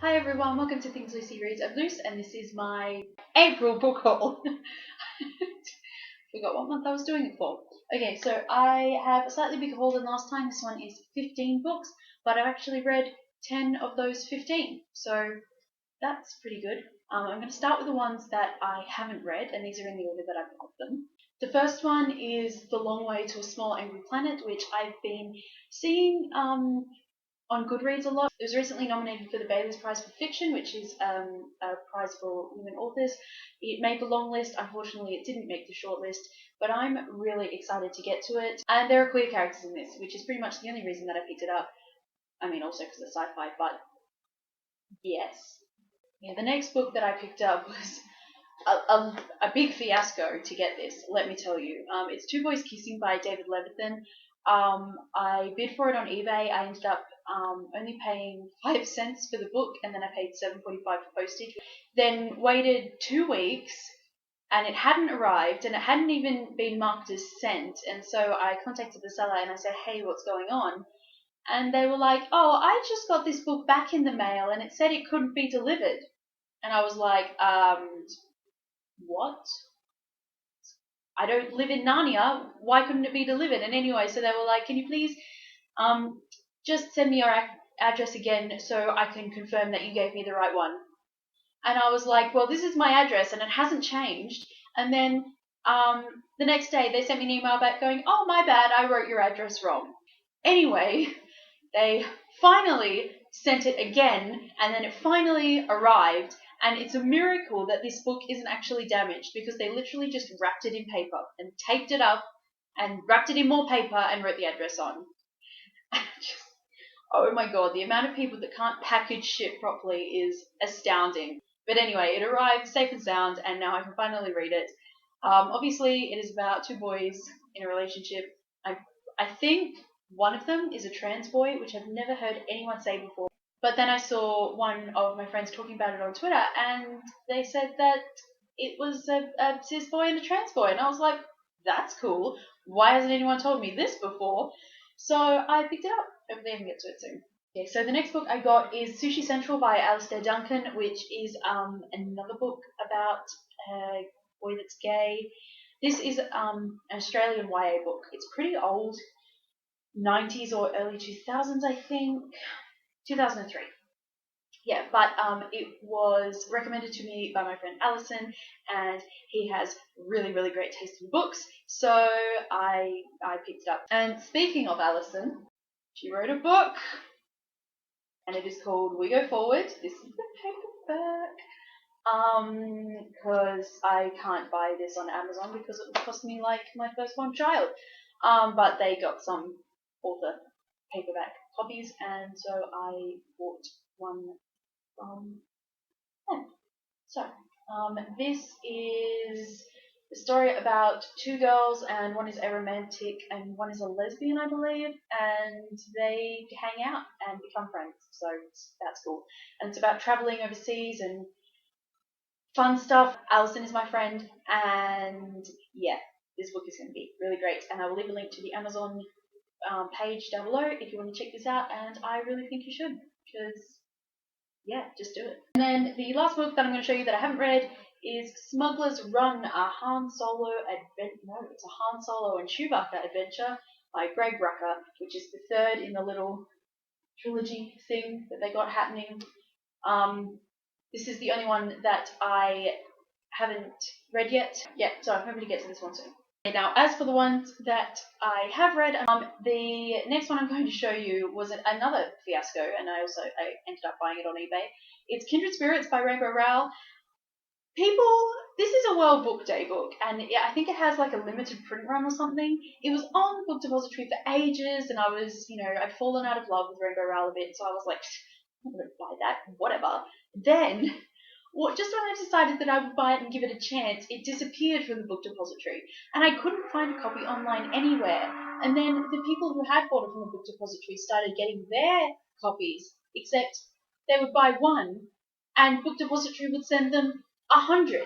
Hi everyone, welcome to Things Lucy Reads. I'm Luce and this is my April book haul. Forgot what month I was doing it for. Okay, so I have a slightly bigger haul than last time. This one is 15 books, but I've actually read 10 of those 15, so that's pretty good. I'm going to start with the ones that I haven't read, and these are in the order that I've got them. The first one is The Long Way to a Small Angry Planet, which I've been seeing on Goodreads a lot. It was recently nominated for the Bailey's Prize for Fiction, which is a prize for women authors. It made the long list. Unfortunately, it didn't make the short list, but I'm really excited to get to it. And there are queer characters in this, which is pretty much the only reason that I picked it up. I mean, also because it's sci-fi, but yes. Yeah, the next book that I picked up was a big fiasco to get this, let me tell you. It's Two Boys Kissing by David Levithan. I bid for it on eBay. I ended up only paying 5 cents for the book, and then I paid $7.45 for postage. Then waited 2 weeks, and it hadn't arrived, and it hadn't even been marked as sent. And so I contacted the seller and I said, "Hey, what's going on?" And they were like, "Oh, I just got this book back in the mail, and it said it couldn't be delivered." And I was like, what? I don't live in Narnia. Why couldn't it be delivered? And anyway, so they were like, "Can you please just send me your address again so I can confirm that you gave me the right one?" And I was like, "Well, this is my address and it hasn't changed." And then the next day they sent me an email back going, "Oh, my bad, I wrote your address wrong." Anyway, they finally sent it again, and then it finally arrived. And it's a miracle that this book isn't actually damaged, because they literally just wrapped it in paper and taped it up and wrapped it in more paper and wrote the address on. Oh my god, the amount of people that can't package shit properly is astounding. But anyway, it arrived safe and sound, and now I can finally read it. Obviously, it is about two boys in a relationship. I think one of them is a trans boy, which I've never heard anyone say before. But then I saw one of my friends talking about it on Twitter, and they said that it was a cis boy and a trans boy. And I was like, that's cool. Why hasn't anyone told me this before? So I picked it up. Hopefully I can get to it soon. Okay, so the next book I got is Sushi Central by Alistair Duncan, which is another book about a boy that's gay. This is an Australian YA book. It's pretty old, 90s or early 2000s, I think. 2003. Yeah, but it was recommended to me by my friend Alison, and he has really, really great taste in books, so I picked it up. And speaking of Alison, she wrote a book, and it is called We Go Forward. This is the paperback. Because I can't buy this on Amazon because it would cost me like my firstborn child. But they got some author paperback copies, and so I bought one from them. So, this is the story about two girls, and one is aromantic and one is a lesbian, I believe, and they hang out and become friends. So that's cool. And it's about traveling overseas and fun stuff. Alison is my friend, and yeah, this book is going to be really great. And I will leave a link to the Amazon page down below if you want to check this out, and I really think you should, because yeah, just do it. And then the last book that I'm going to show you that I haven't read is Smugglers Run, a Han Solo it's a Han Solo and Chewbacca adventure by Greg Rucka, which is the third in the little trilogy thing that they got happening. This is the only one that I haven't read yet. Yeah, so I'm hoping to get to this one soon. Now, as for the ones that I have read, the next one I'm going to show you was another fiasco, and I ended up buying it on eBay. It's Kindred Spirits by Rainbow Rowell. People, this is a World Book Day book, and I think it has like a limited print run or something. It was on Book Depository for ages, and I was, I'd fallen out of love with Rainbow Rowell a bit, so I was like, I'm not going to buy that, whatever. Then, just when I decided that I would buy it and give it a chance, it disappeared from the Book Depository, and I couldn't find a copy online anywhere. And then the people who had bought it from the Book Depository started getting their copies, except they would buy one, and Book Depository would send them 100,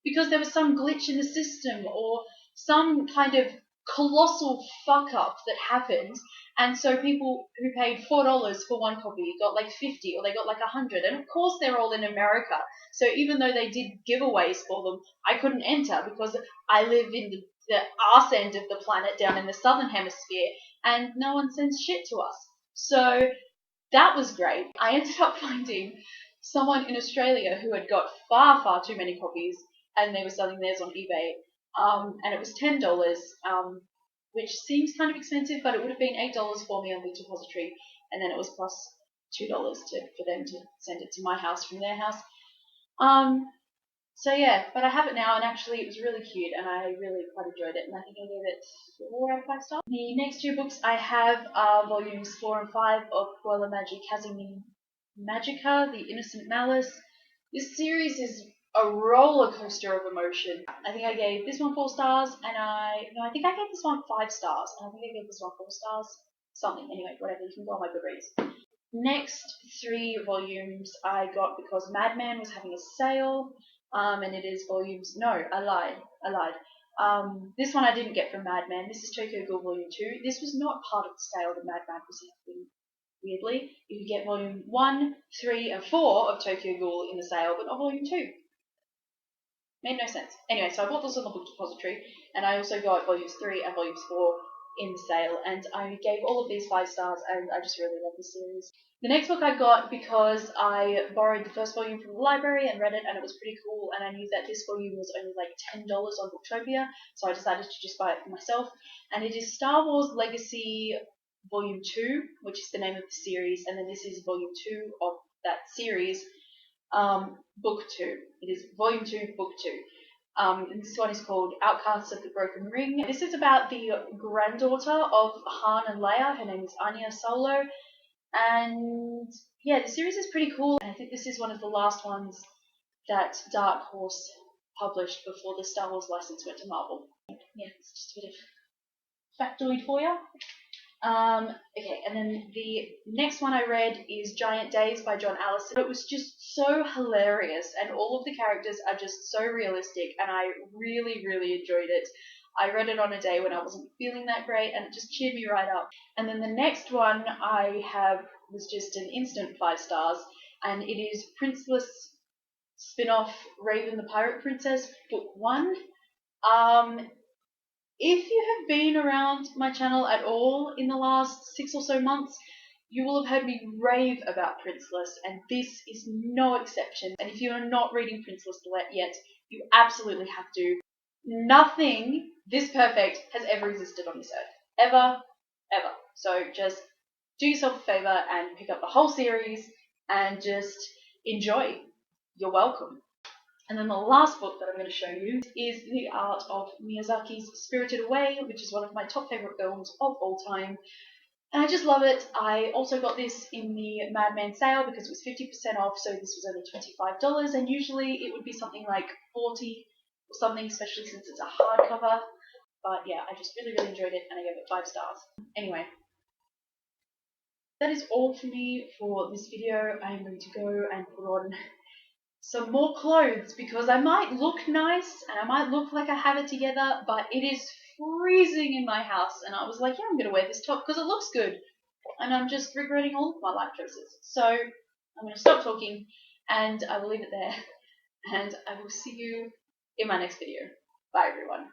because there was some glitch in the system or some kind of colossal fuck up that happened, and so people who paid $4 for one copy got like 50, or they got like 100, and of course they're all in America. So even though they did giveaways for them, I couldn't enter because I live in the arse end of the planet down in the southern hemisphere, and no one sends shit to us. So that was great. I ended up finding someone in Australia who had got far, far too many copies, and they were selling theirs on eBay. And it was $10, which seems kind of expensive, but it would have been $8 for me on the depository, and then it was plus $2 for them to send it to my house from their house. So yeah, but I have it now, and actually it was really cute, and I really quite enjoyed it, and I think I gave it 4 out of 5 stars. The next 2 books I have are volumes 4 and 5 of Puella Magi Kazumi Magica, The Innocent Malice. This series is a roller coaster of emotion. I think I gave this one 4 stars, and I think I gave this one 5 stars, and I think I gave this one 4 stars. Something, anyway, whatever, you can go on my Goodreads. Next 3 volumes I got because Madman was having a sale, and it is volumes, no, I lied. This one I didn't get from Madman. This is Tokyo Ghoul Volume 2. This was not part of the sale that Madman was having. Weirdly, you could get volume 1, 3, and 4 of Tokyo Ghoul in the sale, but not volume 2. Made no sense. Anyway, so I bought those on the book depository, and I also got volumes 3 and volumes 4 in the sale, and I gave all of these 5 stars, and I just really love the series. The next book I got because I borrowed the first volume from the library and read it, and it was pretty cool, and I knew that this volume was only like $10 on Booktopia, so I decided to just buy it for myself, and it is Star Wars Legacy Volume 2, which is the name of the series, and then this is Volume 2 of that series, Book 2. It is Volume 2, Book 2. And this one is called Outcasts of the Broken Ring. This is about the granddaughter of Han and Leia. Her name is Anya Solo. And yeah, the series is pretty cool. And I think this is one of the last ones that Dark Horse published before the Star Wars license went to Marvel. Yeah, it's just a bit of factoid for you. Okay, and then the next one I read is Giant Days by John Allison. It was just so hilarious, and all of the characters are just so realistic, and I really, really enjoyed it. I read it on a day when I wasn't feeling that great, and it just cheered me right up. And then the next one I have was just an instant 5 stars, and it is Princeless spin-off Raven the Pirate Princess, Book 1. If you have been around my channel at all in the last 6 or so months, you will have heard me rave about Princeless, and this is no exception. And if you are not reading Princeless yet, you absolutely have to. Nothing this perfect has ever existed on this earth. Ever, ever. So just do yourself a favor and pick up the whole series and just enjoy. You're welcome. And then the last book that I'm going to show you is The Art of Miyazaki's Spirited Away, which is one of my top favourite films of all time. And I just love it. I also got this in the Madman sale because it was 50% off, so this was only $25, and usually it would be something like $40 or something, especially since it's a hardcover. But yeah, I just really, really enjoyed it, and I gave it 5 stars. Anyway, that is all for me for this video. I am going to go and put on some more clothes because I might look nice and I might look like I have it together, but it is freezing in my house, and I was like, yeah, I'm going to wear this top because it looks good, and I'm just regretting all of my life choices. So I'm going to stop talking, and I will leave it there, and I will see you in my next video. Bye, everyone.